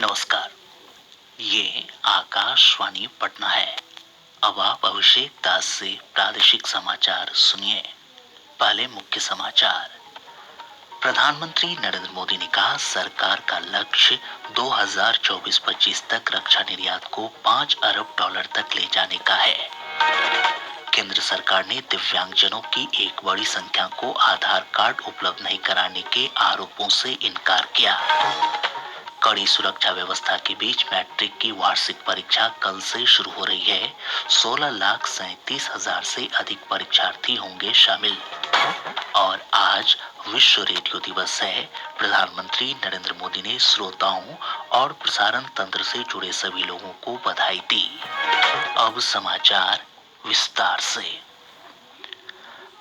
नमस्कार। ये आकाशवाणी पटना है। अब आप अभिषेक दास से प्रादेशिक समाचार सुनिए। पहले मुख्य समाचार। प्रधानमंत्री नरेंद्र मोदी ने कहा, सरकार का लक्ष्य 2024-25 तक रक्षा निर्यात को $5 अरब तक ले जाने का है। केंद्र सरकार ने दिव्यांगजनों की एक बड़ी संख्या को आधार कार्ड उपलब्ध नहीं कराने के आरोपों से इनकार किया। कड़ी सुरक्षा व्यवस्था के बीच मैट्रिक की वार्षिक परीक्षा कल से शुरू हो रही है। 16,37,000 से अधिक परीक्षार्थी होंगे शामिल। और आज विश्व रेडियो दिवस है। प्रधानमंत्री नरेंद्र मोदी ने श्रोताओं और प्रसारण तंत्र से जुड़े सभी लोगों को बधाई दी। अब समाचार विस्तार से।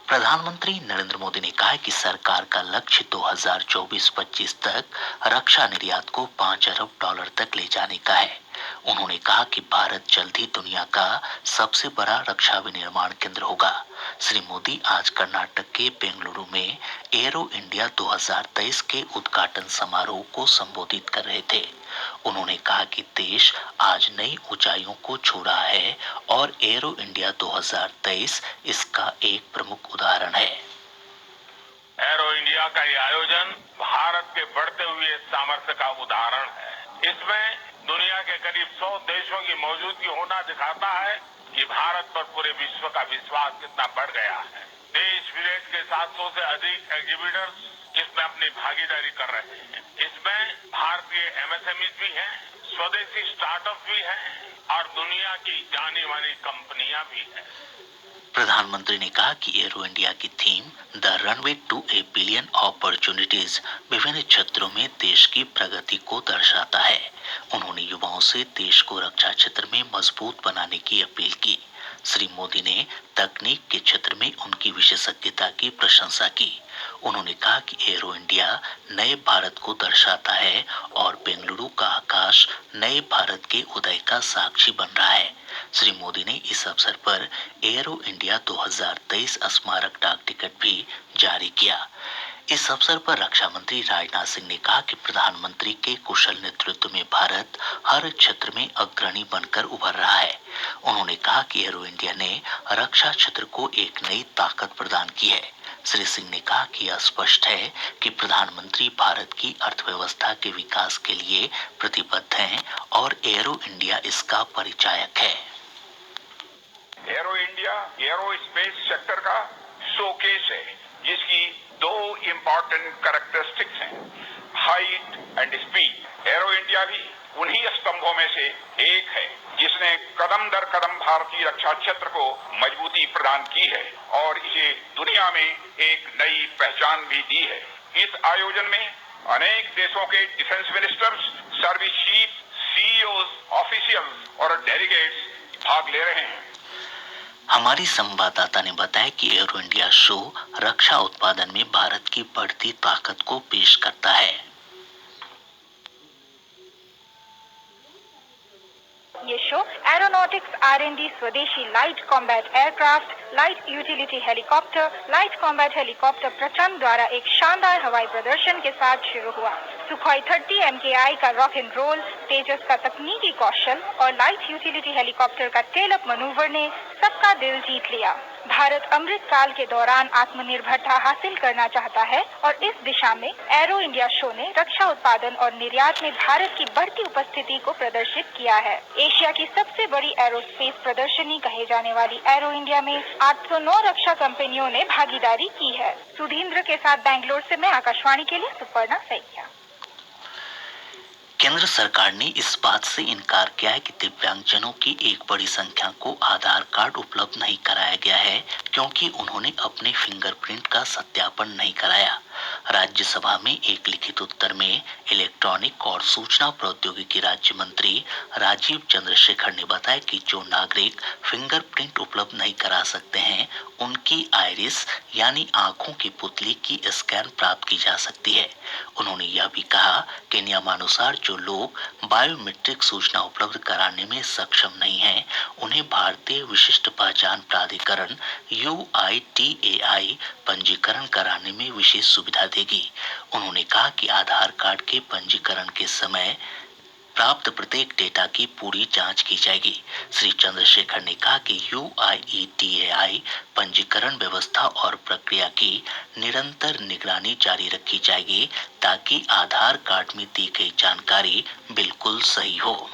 प्रधानमंत्री नरेंद्र मोदी ने कहा कि सरकार का लक्ष्य 2024-25 तक रक्षा निर्यात को $5 अरब तक ले जाने का है। उन्होंने कहा कि भारत जल्द ही दुनिया का सबसे बड़ा रक्षा विनिर्माण केंद्र होगा। श्री मोदी आज कर्नाटक के बेंगलुरु में एरो इंडिया 2023 के उद्घाटन समारोह को संबोधित कर रहे थे। उन्होंने कहा कि देश आज नई ऊंचाइयों को छू रहा है और एरो इंडिया 2023 इसका एक प्रमुख उदाहरण है। एरो इंडिया का ये आयोजन भारत के बढ़ते हुए सामर्थ्य का उदाहरण है। इसमें दुनिया के करीब 100 देशों की मौजूदगी होना दिखाता है कि भारत पर पूरे विश्व का विश्वास कितना बढ़ गया है। देश विदेश के 700 से अधिक एग्जीबिटर्स इसमें अपनी भागीदारी कर रहे हैं। इसमें भारतीय एमएसएमई भी हैं, स्वदेशी स्टार्टअप भी हैं और दुनिया की जानी मानी कंपनियां भी हैं। प्रधानमंत्री ने कहा कि एरो इंडिया की theme the runway to a billion opportunities विभिन्न क्षेत्रों में देश की प्रगति को दर्शाता है। उन्होंने युवाओं से देश को रक्षा क्षेत्र में मजबूत बनाने की अपील की। श्री मोदी ने तकनीक के क्षेत्र में उनकी विशेषज्ञता की प्रशंसा की। उन्होंने कहा कि एरो इंडिया नए भारत को दर्शाता है और बेंगलुरु का आकाश नए भारत के उदय का साक्षी बन रहा है। श्री मोदी ने इस अवसर पर एरो इंडिया 2023 स्मारक डाक टिकट भी जारी किया। इस अवसर पर रक्षा मंत्री राजनाथ सिंह ने कहा कि प्रधानमंत्री के कुशल नेतृत्व में भारत हर क्षेत्र में अग्रणी बनकर उभर रहा है। उन्होंने कहा कि एरो इंडिया ने रक्षा क्षेत्र को एक नई ताकत प्रदान की है। श्री सिंह ने कहा कि यह स्पष्ट है कि प्रधानमंत्री भारत की अर्थव्यवस्था के विकास के लिए प्रतिबद्ध हैं और एरो इंडिया इसका परिचायक है। Arrow India arrow space sector का शोकेस है, जिसकी दो इम्पोर्टेंट कैरेक्टरिस्टिक्स हैं, height and speed. Arrow India भी उन्हीं स्तंभों में से एक है जिसने कदम दर कदम भारतीय रक्षा क्षेत्र को मजबूती प्रदान की है और इसे दुनिया में एक नई पहचान भी दी है। इस आयोजन में अनेक देशों के defence ministers, service chief, CEOs, officials और डेलीगेट्स भाग ले रहे हैं। हमारी संवाददाता ने बताया कि एरो इंडिया शो रक्षा उत्पादन में भारत की बढ़ती ताकत को पेश करता है। ये शो एरोनॉटिक्स R&D, स्वदेशी light combat aircraft, light utility helicopter, light combat helicopter प्रचंड द्वारा एक शानदार हवाई प्रदर्शन के साथ शुरू हुआ। सुखोई 30 MKI का रॉक एंड रोल, तेजस का तकनीकी कौशल और लाइट यूटिलिटी हेलीकॉप्टर का टेल अप मनूवर ने सबका दिल जीत लिया। भारत अमृत काल के दौरान आत्मनिर्भरता हासिल करना चाहता है और इस दिशा में एरो इंडिया शो ने रक्षा उत्पादन और निर्यात में भारत की बढ़ती उपस्थिति को प्रदर्शित किया है। एशिया की सबसे बड़ी एरोस्पेस प्रदर्शनी कहे जाने वाली एरो इंडिया में 809 रक्षा कंपनियों ने भागीदारी की है। सुधींद्र के साथ बेंगलोर से मैं आकाशवाणी के लिए सुपर्णा सैकिया। केंद्र सरकार ने इस बात से इनकार किया है कि दिव्यांगजनों की एक बड़ी संख्या को आधार कार्ड उपलब्ध नहीं कराया गया है क्योंकि उन्होंने अपने फिंगरप्रिंट का सत्यापन नहीं कराया। राज्यसभा में एक लिखित उत्तर में इलेक्ट्रॉनिक और सूचना प्रौद्योगिकी राज्य मंत्री राजीव चंद्रशेखर ने बताया कि जो नागरिक फिंगरप्रिंट उपलब्ध नहीं करा सकते हैं उनकी आइरिस यानी आंखों की पुतली की स्कैन प्राप्त की जा सकती है। उन्होंने यह भी कहा कि नियमानुसार जो लोग बायोमेट्रिक सूचना उपलब्ध कराने में सक्षम नहीं हैं, उन्हें भारतीय विशिष्ट पहचान प्राधिकरण UITAI पंजीकरण कराने में विशेष सुविधा देगी। उन्होंने कहा कि आधार कार्ड के पंजीकरण के समय प्राप्त प्रत्येक डेटा की पूरी जांच की जाएगी। श्री चंद्रशेखर ने कहा कि UIDAI पंजीकरण व्यवस्था और प्रक्रिया की निरंतर निगरानी जारी रखी जाएगी ताकि आधार कार्ड में दी गई जानकारी बिल्कुल सही हो।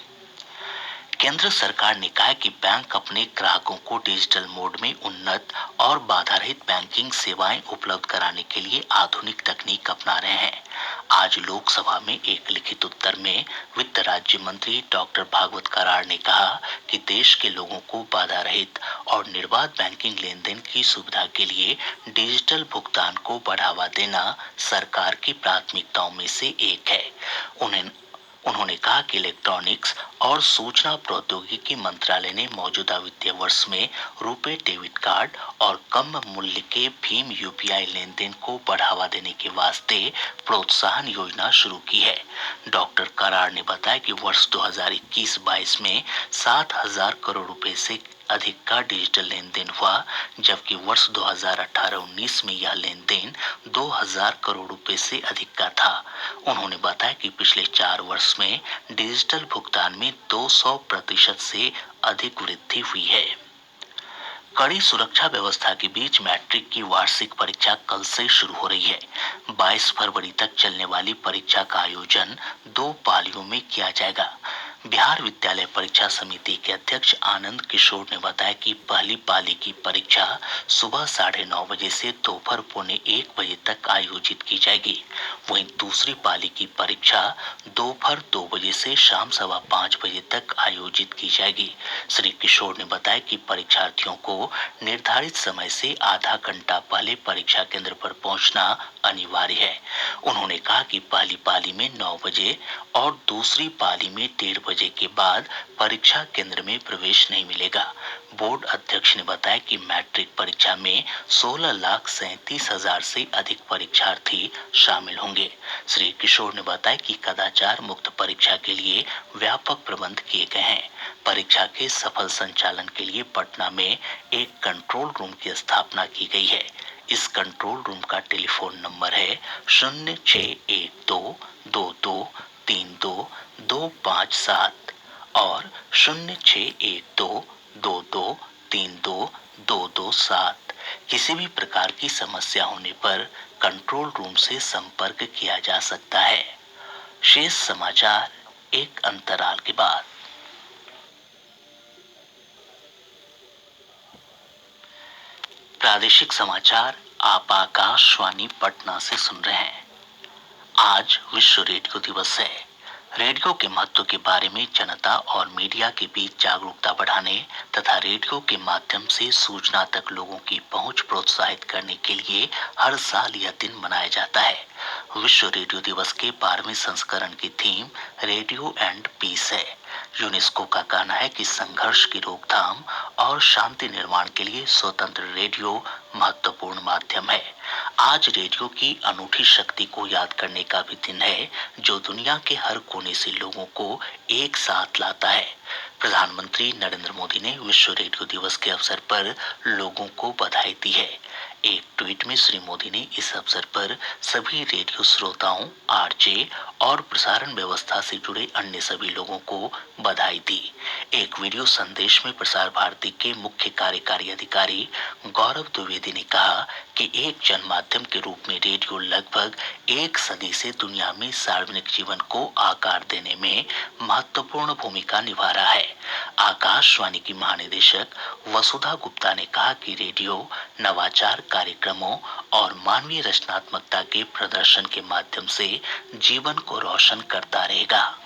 केंद्र सरकार ने कहा है कि बैंक अपने ग्राहकों को डिजिटल मोड में उन्नत और बाधा रहित बैंकिंग सेवाएं उपलब्ध कराने के लिए आधुनिक तकनीक अपना रहे हैं। आज लोकसभा में एक लिखित उत्तर में वित्त राज्य मंत्री डॉक्टर भागवत कराड़ ने कहा कि देश के लोगों को बाधा रहित और निर्बाध बैंकिंग लेन देन की सुविधा के लिए डिजिटल भुगतान को बढ़ावा देना सरकार की प्राथमिकताओं में से एक है। उन्होंने कहा कि इलेक्ट्रॉनिक्स और सूचना प्रौद्योगिकी मंत्रालय ने मौजूदा वित्तीय वर्ष में रुपे डेबिट कार्ड और कम मूल्य के भीम UPI लेन देन को बढ़ावा देने के वास्ते प्रोत्साहन योजना शुरू की है। डॉक्टर कराड़ ने बताया कि वर्ष 2021-22 में 7,000 करोड़ रुपए से अधिक का डिजिटल लेन देन हुआ, जबकि वर्ष 2018-19 में यह लेन देन 2,000 करोड़ रुपए से अधिक का था। उन्होंने बताया कि पिछले 4 वर्ष में डिजिटल भुगतान में 200% से अधिक वृद्धि हुई है। कड़ी सुरक्षा व्यवस्था के बीच मैट्रिक की वार्षिक परीक्षा कल से शुरू हो रही है। 22 फरवरी तक चलने वाली परीक्षा का आयोजन 2 पालियों में किया जाएगा। बिहार विद्यालय परीक्षा समिति के अध्यक्ष आनंद किशोर ने बताया कि पहली पाली की परीक्षा सुबह 9:30 बजे से दोपहर 1:45 बजे तक आयोजित की जाएगी। वहीं दूसरी पाली की परीक्षा दोपहर 2 बजे से शाम 5:15 बजे तक आयोजित की जाएगी। श्री किशोर ने बताया कि परीक्षार्थियों को निर्धारित समय से आधा घंटा पहले परीक्षा केंद्र पर पहुंचना अनिवार्य है। उन्होंने कहा कि पहली पाली में 9 बजे और दूसरी पाली में 1:30 बजे के बाद परीक्षा केंद्र में प्रवेश नहीं मिलेगा। बोर्ड अध्यक्ष ने बताया कि मैट्रिक परीक्षा में 16,37,000 से अधिक परीक्षार्थी शामिल होंगे। श्री किशोर ने बताया कि कदाचार मुक्त परीक्षा के लिए व्यापक प्रबंध किए गए हैं। परीक्षा के सफल संचालन के लिए पटना में एक कंट्रोल रूम की स्थापना की गई है। इस कंट्रोल रूम का टेलीफोन नंबर है 061222325257 और 0612223227। किसी भी प्रकार की समस्या होने पर कंट्रोल रूम से संपर्क किया जा सकता है। शेष समाचार एक अंतराल के बाद। प्रादेशिक समाचार आप आकाशवाणी पटना से सुन रहे हैं। आज विश्व रेडियो दिवस है। रेडियो के महत्व के बारे में जनता और मीडिया के बीच जागरूकता बढ़ाने तथा रेडियो के माध्यम से सूचना तक लोगों की पहुंच प्रोत्साहित करने के लिए हर साल यह दिन मनाया जाता है। विश्व रेडियो दिवस के 12वें संस्करण की थीम रेडियो एंड पीस है। यूनेस्को का कहना है कि संघर्ष की रोकथाम और शांति निर्माण के लिए स्वतंत्र रेडियो महत्वपूर्ण माध्यम है। आज रेडियो की अनूठी शक्ति को याद करने का भी दिन है, जो दुनिया के हर कोने से लोगों को एक साथ लाता है। प्रधानमंत्री नरेंद्र मोदी ने विश्व रेडियो दिवस के अवसर पर लोगों को बधाई दी है। एक ट्वीट में श्री मोदी ने इस अवसर पर सभी रेडियो श्रोताओं, आरजे और प्रसारण व्यवस्था से जुड़े अन्य सभी लोगों को बधाई दी। एक वीडियो संदेश में प्रसार भारती के मुख्य कार्यकारी अधिकारी गौरव द्विवेदी ने कहा कि एक जन माध्यम के रूप में रेडियो लगभग 1 सदी से दुनिया में सार्वजनिक जीवन को आकार देने में महत्वपूर्ण भूमिका निभा रहा है। आकाशवाणी की महानिदेशक वसुधा गुप्ता ने कहा कि रेडियो नवाचार कार्यक्रमों और मानवीय रचनात्मकता के प्रदर्शन के माध्यम से जीवन को रोशन करता रहेगा।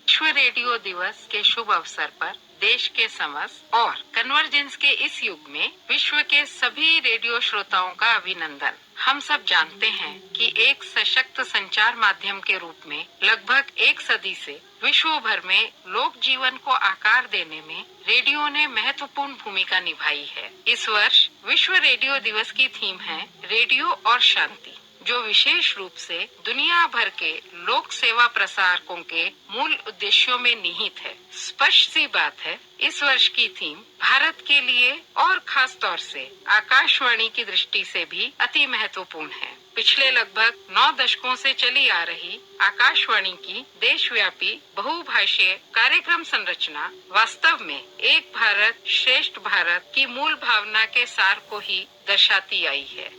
विश्व रेडियो दिवस के शुभ अवसर पर देश के समस्त और कन्वर्जेंस के इस युग में विश्व के सभी रेडियो श्रोताओं का अभिनंदन। हम सब जानते हैं कि एक सशक्त संचार माध्यम के रूप में लगभग 1 सदी से विश्व भर में लोक जीवन को आकार देने में रेडियो ने महत्वपूर्ण भूमिका निभाई है। इस वर्ष विश्व रेडियो दिवस की थीम है रेडियो और शांति, जो विशेष रूप से दुनिया भर के लोक सेवा प्रसारकों के मूल उद्देश्यों में निहित है। स्पष्ट सी बात है, इस वर्ष की थीम भारत के लिए और खास तौर से आकाशवाणी की दृष्टि से भी अति महत्वपूर्ण है। पिछले लगभग 9 दशकों से चली आ रही आकाशवाणी की देशव्यापी बहुभाषीय कार्यक्रम संरचना वास्तव में एक भारत श्रेष्ठ भारत की मूल भावना के सार को ही दर्शाती आई है।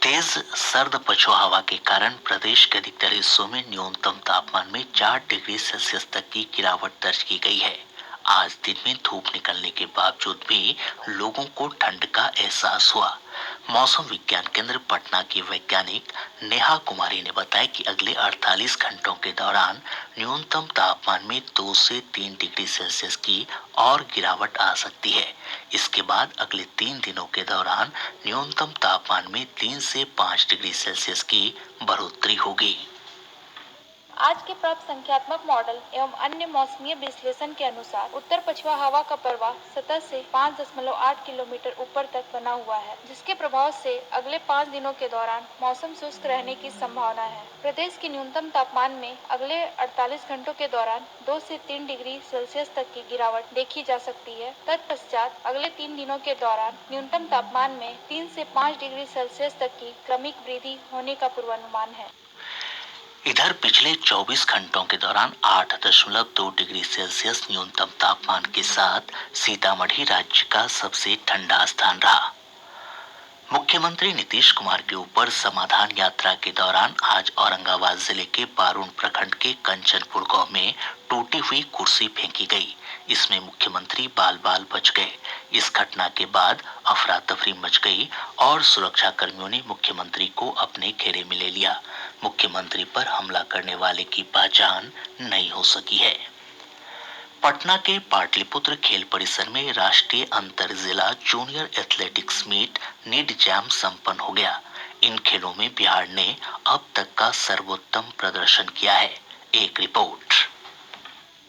तेज सर्द पछुआ हवा के कारण प्रदेश के अधिकतर हिस्सों में न्यूनतम तापमान में 4 डिग्री सेल्सियस तक की गिरावट दर्ज की गई है। आज दिन में धूप निकलने के बावजूद भी लोगों को ठंड का एहसास हुआ। मौसम विज्ञान केंद्र पटना की वैज्ञानिक नेहा कुमारी ने बताया कि अगले 48 घंटों के दौरान न्यूनतम तापमान में 2 से 3 डिग्री सेल्सियस की और गिरावट आ सकती है। इसके बाद अगले 3 दिनों के दौरान न्यूनतम तापमान में 3 से 5 डिग्री सेल्सियस की बढ़ोतरी होगी। आज के प्राप्त संख्यात्मक मॉडल एवं अन्य मौसमीय विश्लेषण के अनुसार उत्तर पछुआ हवा का प्रवाह सतह से 5.8 किलोमीटर ऊपर तक बना हुआ है, जिसके प्रभाव से अगले 5 दिनों के दौरान मौसम शुष्क रहने की संभावना है। प्रदेश के न्यूनतम तापमान में अगले 48 घंटों के दौरान 2 से 3 डिग्री सेल्सियस तक की गिरावट देखी जा सकती है। तत्पश्चात अगले 3 दिनों के दौरान न्यूनतम तापमान में 3 से 5 डिग्री सेल्सियस तक की क्रमिक वृद्धि होने का पूर्वानुमान है। इधर पिछले 24 घंटों के दौरान 8.2 डिग्री सेल्सियस न्यूनतम तापमान के साथ सीतामढ़ी राज्य का सबसे ठंडा स्थान रहा। मुख्यमंत्री नीतीश कुमार के ऊपर समाधान यात्रा के दौरान आज औरंगाबाद जिले के बारूण प्रखंड के कंचनपुर गांव में टूटी हुई कुर्सी फेंकी गई। इसमें मुख्यमंत्री बाल बाल बच गए। इस घटना के बाद अफरा तफरी मच गई और सुरक्षा कर्मियों ने मुख्यमंत्री को अपने घेरे में ले लिया। मुख्यमंत्री पर हमला करने वाले की पहचान नहीं हो सकी है। पटना के पाटलिपुत्र खेल परिसर में राष्ट्रीय अंतर जिला जूनियर एथलेटिक्स मीट नीड जैम संपन्न हो गया। इन खेलों में बिहार ने अब तक का सर्वोत्तम प्रदर्शन किया है। एक रिपोर्ट।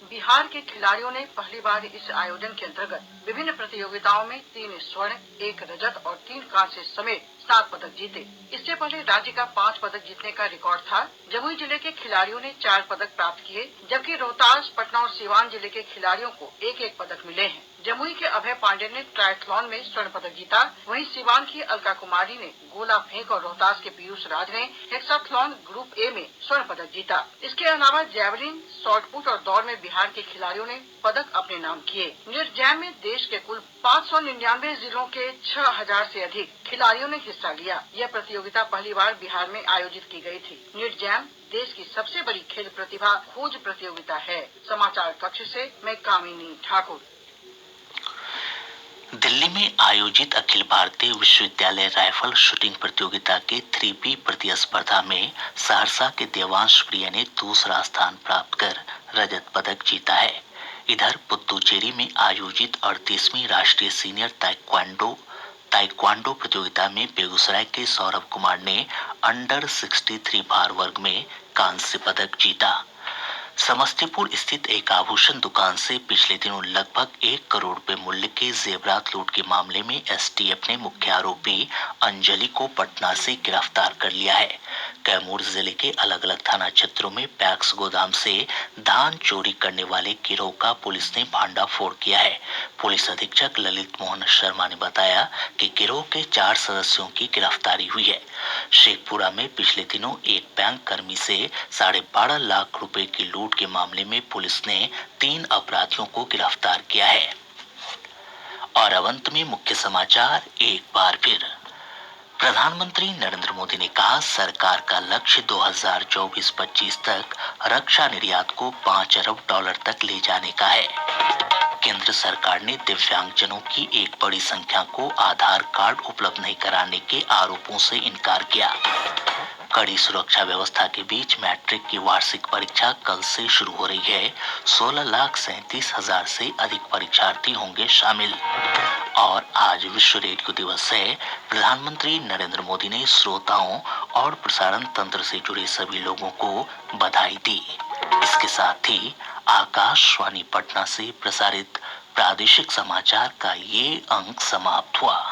बिहार के खिलाड़ियों ने पहली बार इस आयोजन के अंतर्गत विभिन्न प्रतियोगिताओं में 3 स्वर्ण, 1 रजत और 3 कांस्य समेत 7 पदक जीते। इससे पहले राज्य का 5 पदक जीतने का रिकॉर्ड था। जमुई जिले के खिलाड़ियों ने 4 पदक प्राप्त किए, जबकि रोहतास, पटना और सीवान जिले के खिलाड़ियों को 1-1 पदक मिले हैं। जमुई के अभय पांडे ने ट्रायथलॉन में स्वर्ण पदक जीता, वहीं सीवान की अलका कुमारी ने गोला फेंक और रोहतास के पीयूष राज ने हेक्साथलॉन ग्रुप ए में स्वर्ण पदक जीता। इसके अलावा जैवलिन, शॉटपुट और दौड़ में बिहार के खिलाड़ियों ने पदक अपने नाम किए। नीट जैम में देश के कुल 599 जिलों के 6000 से अधिक खिलाड़ियों ने हिस्सा लिया। यह प्रतियोगिता पहली बार बिहार में आयोजित की गई थी। नीट जैम देश की सबसे बड़ी खेल प्रतिभा खोज प्रतियोगिता है। समाचार कक्ष से मैं कामिनी ठाकुर। दिल्ली में आयोजित अखिल भारतीय विश्वविद्यालय राइफल शूटिंग प्रतियोगिता के 3B प्रतिस्पर्धा में सहरसा के देवांश प्रिय ने दूसरा स्थान प्राप्त कर रजत पदक जीता है। इधर पुद्दुचेरी में आयोजित 38वीं राष्ट्रीय सीनियर ताइक्वांडो प्रतियोगिता में बेगूसराय के सौरभ कुमार ने अंडर 63 भार वर्ग में कांस्य पदक जीता। समस्तीपुर स्थित एक आभूषण दुकान से पिछले दिनों लगभग 1 करोड़ रुपए मूल्य के जेवरात लूट के मामले में एसटीएफ ने मुख्य आरोपी अंजलि को पटना से गिरफ्तार कर लिया है। कैमूर जिले के अलग अलग थाना क्षेत्रों में पैक्स गोदाम से धान चोरी करने वाले गिरोह का पुलिस ने भांडाफोड़ किया है। पुलिस अधीक्षक ललित मोहन शर्मा ने बताया कि गिरोह के 4 सदस्यों की गिरफ्तारी हुई है। शेखपुरा में पिछले दिनों एक बैंक कर्मी से 12.5 लाख रुपए की लूट के मामले में पुलिस ने 3 अपराधियों को गिरफ्तार किया है। और अब अंत में मुख्य समाचार एक बार फिर। प्रधानमंत्री नरेंद्र मोदी ने कहा, सरकार का लक्ष्य 2024-25 तक रक्षा निर्यात को $5 अरब तक ले जाने का है। केंद्र सरकार ने दिव्यांगजनों की एक बड़ी संख्या को आधार कार्ड उपलब्ध नहीं कराने के आरोपों से इनकार किया। कड़ी सुरक्षा व्यवस्था के बीच मैट्रिक की वार्षिक परीक्षा कल से शुरू हो रही है। 16,37,000 से अधिक परीक्षार्थी होंगे शामिल। और आज विश्व रेडियो दिवस है। प्रधानमंत्री नरेंद्र मोदी ने श्रोताओं और प्रसारण तंत्र से जुड़े सभी लोगों को बधाई दी। इसके साथ ही आकाशवाणी पटना से प्रसारित प्रादेशिक समाचार का ये अंक समाप्त हुआ।